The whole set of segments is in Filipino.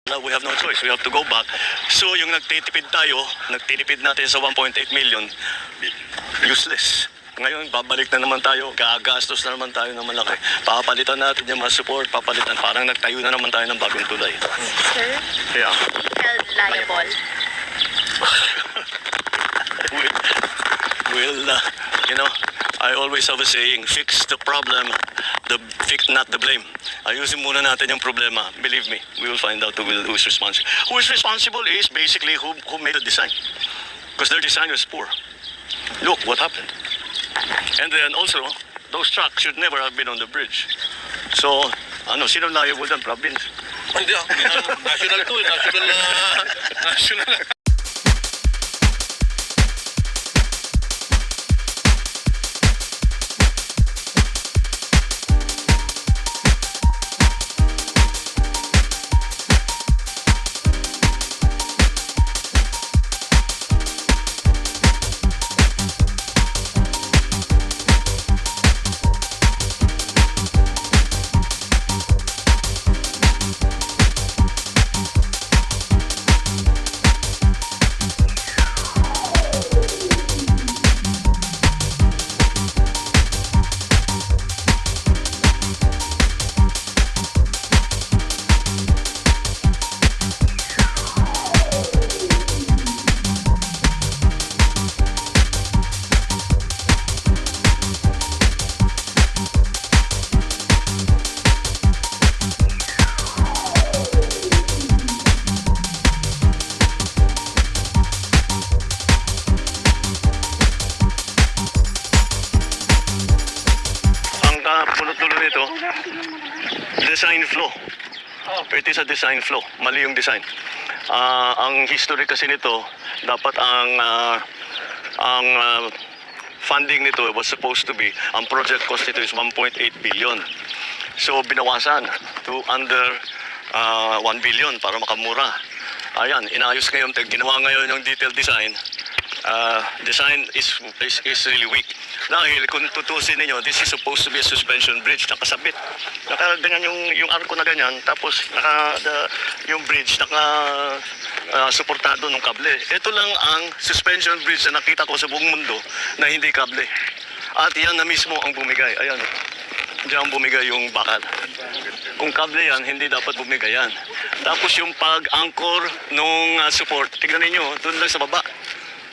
We have no choice. We have to go back. So yung nagtitipid natin sa 1.8 million, useless. Ngayon, babalik na naman tayo, gagastos na naman tayo ng malaki. Papalitan natin yung mga support, papalitan. Parang nagtayo na naman tayo ng bagong tulay. Sir, Yeah. held liable. I always have a saying, fix the problem, not the blame. Ayusin muna natin yung problema. Believe me, we will find out who is responsible. Who is responsible is basically who made the design. Because their design was poor. Look what happened. And then also, those trucks should never have been on the bridge. So, sino liable ng province? Hindi national to eh. National. Punot-dulo nito, design flow. It is a design flow. Mali yung design. Ang history kasi nito, dapat ang funding nito was supposed to be, ang project cost nito is 1.8 billion. So binawasan to under 1 billion para makamura. Ayan, inayos ngayon, ginawa ngayon yung detailed design. Design is really weak. Dahil kung tutusin ninyo, this is supposed to be a suspension bridge, nakasabit. Nakaganyan yung arko na ganyan, tapos yung bridge suportado ng kable. Ito lang ang suspension bridge na nakita ko sa buong mundo na hindi kable. At yan na mismo ang bumigay. Ayan, diyan bumigay yung bakal. Kung kable yan, hindi dapat bumigay yan. Tapos yung pag-anchor nung support, tignan ninyo, doon lang sa baba.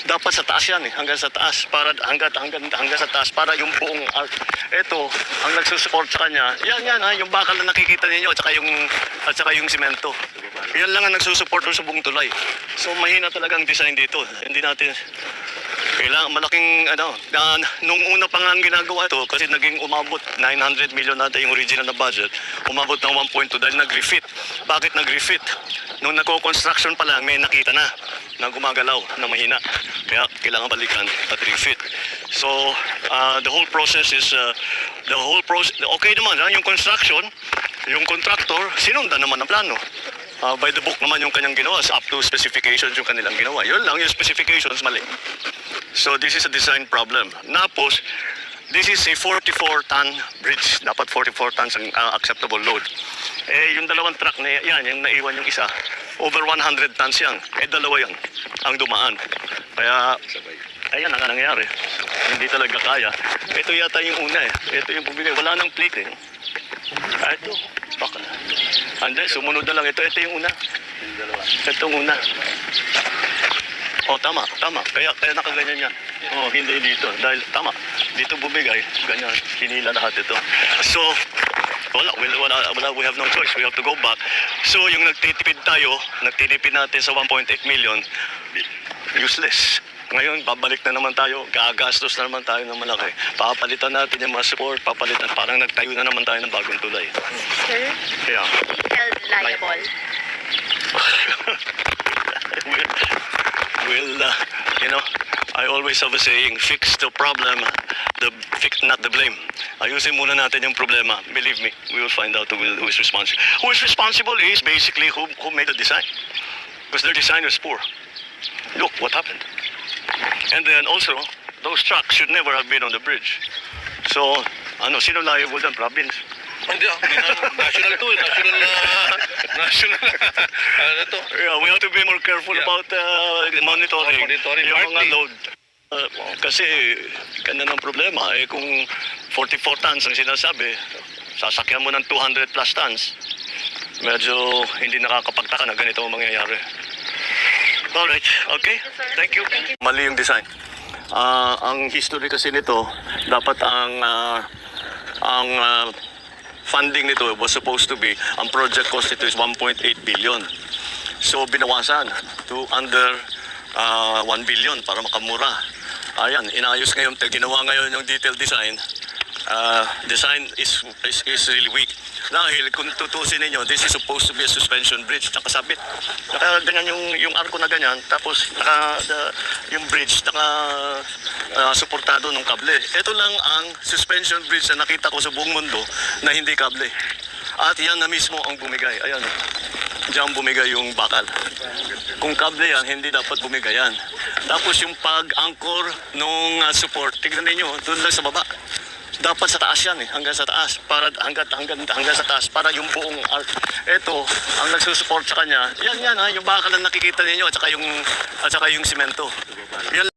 Dapat sa taas yan hanggang sa taas para hanggang sa taas para yung buong arc. Ito ang nagsusupport sa kanya. Yan yung bakal na nakikita niyo at saka yung semento. Yan lang ang nagsusupport sa buong tulay. So mahina talagang design dito. Hindi natin kailangan malaking nung una pa nga ang ginagawa ito kasi naging umabot 900 million natin yung original na budget. Umabot ng 1.2 dahil nag-refit. Bakit nag-refit? Nung nagko-construction pa lang may nakita na gumagalaw na mahina. Kaya kailangan balikan at refit. So, the whole process is okay naman, yung construction, yung contractor, sinundan naman ang plano. By the book naman yung kanyang ginawa, up to specifications yung kanilang ginawa. Yun lang, yung specifications mali. So, this is a design problem. Napos, this is a 44-ton bridge. Dapat 44 tons ang acceptable load. Yung dalawang truck na yan, yung naiwan yung isa, over 100 tons yan. Dalawa yan ang dumaan. Kaya, ayan ang nangyari. Hindi talaga kaya. Ito yata yung una Ito yung bumigay. Wala nang plate Ito, baka. Ande, sumunod na lang. Ito yung una. Ito yung una. Tama. Kaya nakaganyan yan. Hindi dito. Dahil, tama. Dito bumigay. Ganyan. Hinila lahat ito. So, wala, we have no choice. We have to go back. So, yung nagtitipid natin sa 1.8 million, useless. Ngayon, babalik na naman tayo, gagastos na naman tayo ng malaki. Papalitan natin yung mga support, papalitan. Parang nagtayo na naman tayo ng bagong tulay. Sir, Yeah. held liable. I always have a saying, fix the problem, not the blame. Ayusin muna natin yung problema. Believe me, we will find out who is responsible. Who is responsible is basically who made the design. Because their design was poor. Look what happened. And then also, those trucks should never have been on the bridge. So, sino liable ng province? Hindi national to eh. National. Ano to? Yeah, we have to be more careful Yeah. about monitoring, Monitoring, yung mga partly. load. Kasi ganda ng problema eh kung 44 tons ang sinasabi, sasakyan mo ng 200 plus tons, medyo hindi nakakapagtaka na ganito ang mangyayari. Alright, okay. Thank you. Mali yung design. Ang history kasi nito, dapat ang funding nito was supposed to be, ang project cost nito is 1.8 billion. So binawasan to under 1 billion para makamura. Ayan, inayos ngayon, ginawa ngayon yung detailed design. Design is really weak. Dahil kung tutusin ninyo, this is supposed to be a suspension bridge, nakasabit. Ganyan yung arko na ganyan, tapos yung bridge, suportado ng kable. Ito lang ang suspension bridge na nakita ko sa buong mundo na hindi kable. At yan na mismo ang bumigay. Ayan, diyan bumigay yung bakal. Kung kable yan, hindi dapat bumigay yan. Tapos yung pag-anchor nung support, tignan ninyo, doon lang sa baba. Dapat sa taas yan eh, hanggang sa taas, para hanggang sa taas, para yung buong arc. Ito, ang nagsusupport sa kanya, yan ha, yung bakal na nakikita ninyo at saka yung semento. Yan